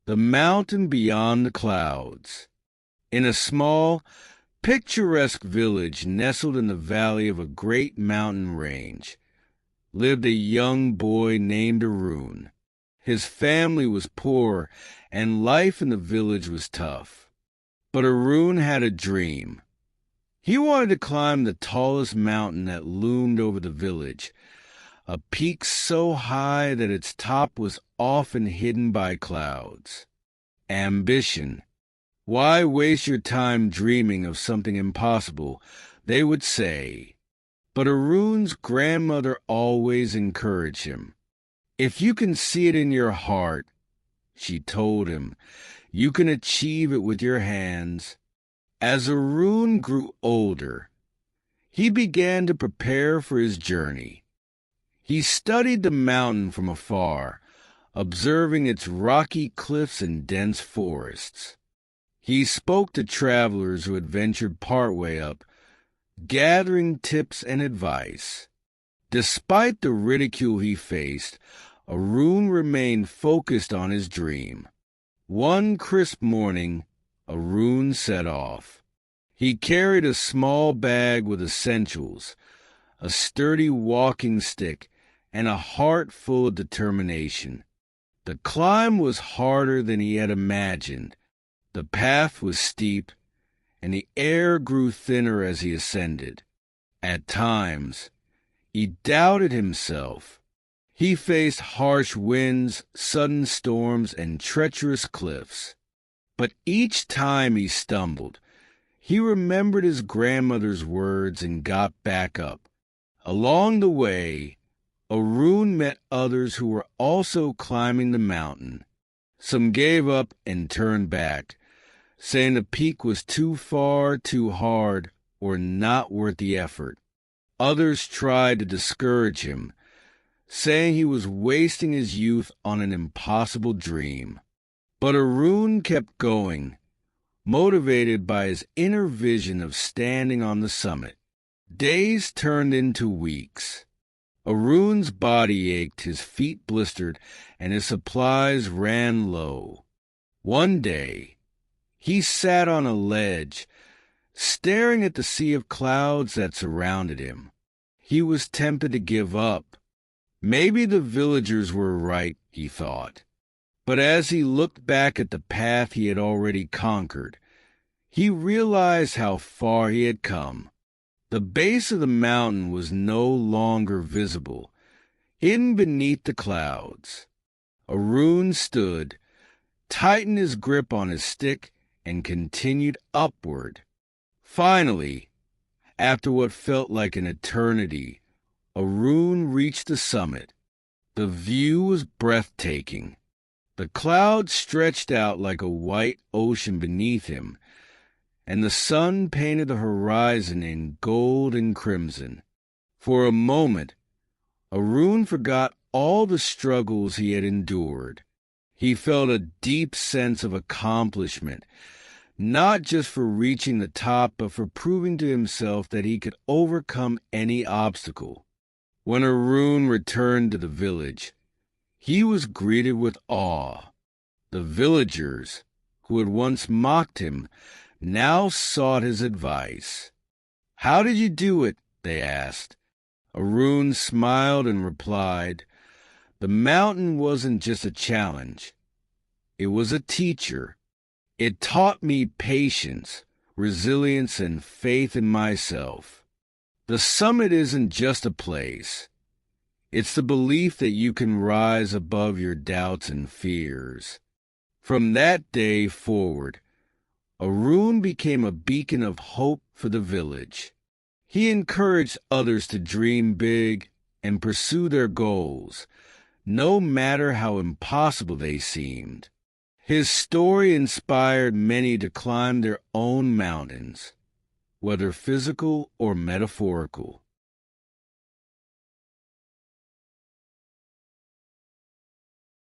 The mountain beyond the clouds. In a small, picturesque village nestled in the valley of a great mountain range, lived a young boy named Arun. His family was poor, and life in the village was tough. But Arun had a dream. He wanted to climb the tallest mountain that loomed over the village, a peak so high that its top was often hidden by clouds. Ambition. Why waste your time dreaming of something impossible, they would say. But Arun's grandmother always encouraged him. If you can see it in your heart, she told him, you can achieve it with your hands. As Arun grew older, he began to prepare for his journey. He studied the mountain from afar, observing its rocky cliffs and dense forests. He spoke to travelers who had ventured partway up, gathering tips and advice. Despite the ridicule he faced, Arun remained focused on his dream. One crisp morning, Arun set off. He carried a small bag with essentials, a sturdy walking stick, and a heart full of determination. The climb was harder than he had imagined. The path was steep, and the air grew thinner as he ascended. At times, he doubted himself. He faced harsh winds, sudden storms, and treacherous cliffs. But each time he stumbled, he remembered his grandmother's words and got back up. Along the way, Arun met others who were also climbing the mountain. Some gave up and turned back, saying the peak was too far, too hard, or not worth the effort. Others tried to discourage him, saying he was wasting his youth on an impossible dream. But Arun kept going, motivated by his inner vision of standing on the summit. Days turned into weeks. Arun's body ached, his feet blistered, and his supplies ran low. One day, he sat on a ledge, staring at the sea of clouds that surrounded him. He was tempted to give up. Maybe the villagers were right, he thought. But as he looked back at the path he had already conquered, he realized how far he had come. The base of the mountain was no longer visible, hidden beneath the clouds. Arun stood, tightened his grip on his stick, and continued upward. Finally, after what felt like an eternity, Arun reached the summit. The view was breathtaking. The clouds stretched out like a white ocean beneath him, and the sun painted the horizon in gold and crimson. For a moment, Arun forgot all the struggles he had endured. He felt a deep sense of accomplishment, not just for reaching the top, but for proving to himself that he could overcome any obstacle. When Arun returned to the village, he was greeted with awe. The villagers, who had once mocked him, now sought his advice. "How did you do it?" they asked. Arun smiled and replied, "The mountain wasn't just a challenge. It was a teacher. It taught me patience, resilience, and faith in myself. The summit isn't just a place. It's the belief that you can rise above your doubts and fears." From that day forward, Arun became a beacon of hope for the village. He encouraged others to dream big and pursue their goals, no matter how impossible they seemed. His story inspired many to climb their own mountains, whether physical or metaphorical.